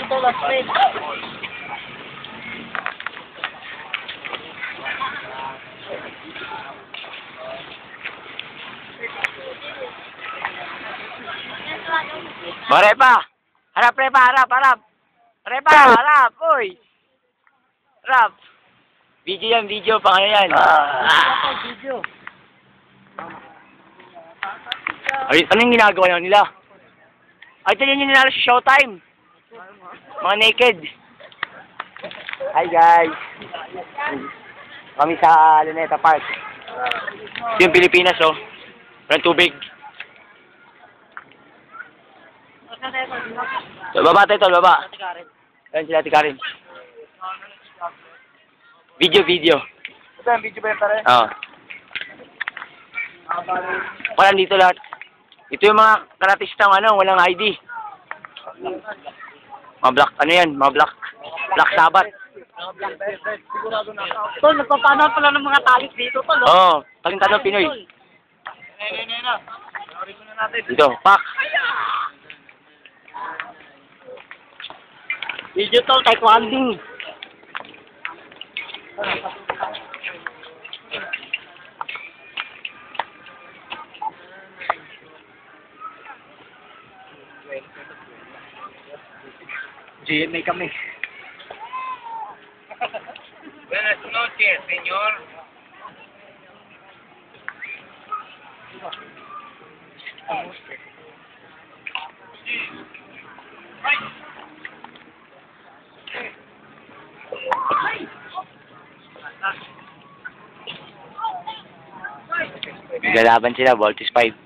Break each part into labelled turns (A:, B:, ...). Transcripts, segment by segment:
A: to last minute.
B: O, Repa! Harap, Repa! Harap! Harap! Repa! Harap! Uy! Harap! Video yan, video. Pang ano yan?
A: Video.
B: Ay, anong ginagawa nila? Ay, ito yun yung nilala sa Showtime. Mga naked. Hi, guys. Kami sa Luneta Park. Ito yung Pilipinas, oh. Walang tubig. Baba tayo, tol. Baba. Ayan sila, Tikarin. Video.
A: Ito yung video ba yan pare?
B: Oo. Wala dito lahat. Ito yung mga karatistang walang ID. Mga black, ano yan? Mga black Sabbath.
A: Tol, nagpapanaw pala ng mga talis dito, tol.
B: Oo, taging-tanong Pinoy. Dito, pak.
A: Video, tol, taekwondo. GMA kami.
C: Buenas noches, señor.
B: Galaban sila, Voltis 5.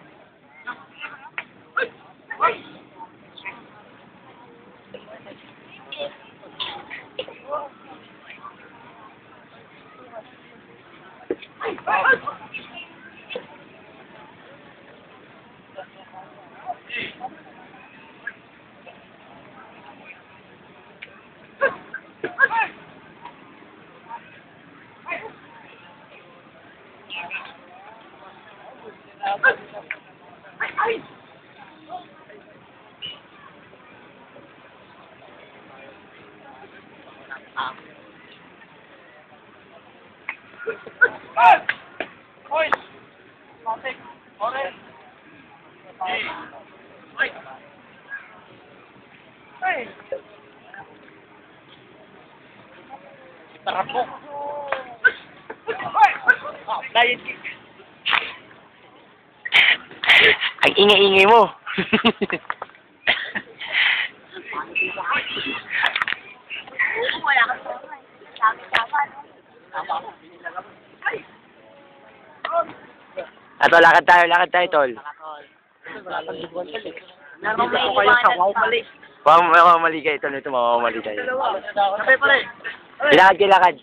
A: Hoy! Matik! Oren! Ay! Ay! Tarapok! Diet kick!
B: Ang ingay-ingay mo.
A: Wala ka sa tama. Tama ako.
B: Ato, lakad tayo, tol.
A: Nandito ko kayo sa wow mali.
B: Mamamali kayo, tol. Ito, mamamali kayo.
A: Sabay pala eh.
B: Lakad.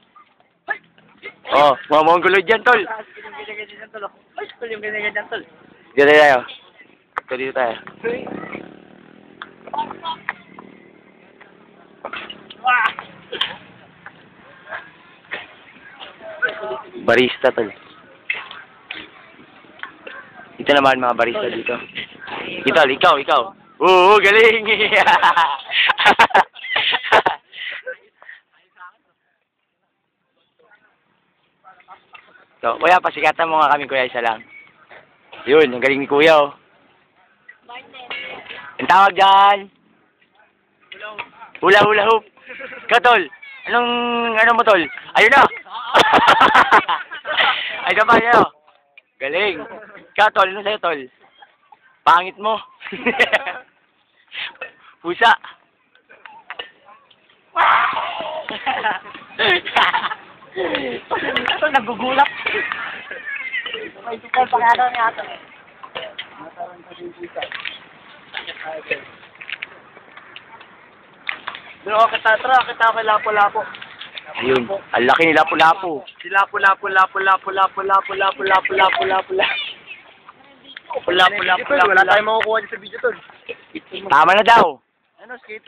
B: Oh, mamamanggulo dyan, tol.
A: Yung ganyan tol.
B: Dito tayo. Dito tayo. Barista, tol. Dito naman mga barista dito. Tol, ikaw. Oo, galing! So, kuya, pasikatan mo nga kami, kuya, isa lang. Yun, ang galing ni kuya, oh. Ang tawag dyan? Hula hoop. Ikaw, tol. Ano mo, tol? Ayun na! Ay, ka pa, yun. Galing. Ikaw, tol. Ano sa'yo, tol? Pangit mo. Pusa.
A: Ito, nagugulap. May tukal pa kaya niya ito. Pero kita kay Lapo-Lapo.
B: Ayun, ang laki ni Lapu-Lapu.
A: Si Lapo-Lapo. Wala tayong makukuha dyan sa video tol.
B: Tama na daw.
A: Ano, skate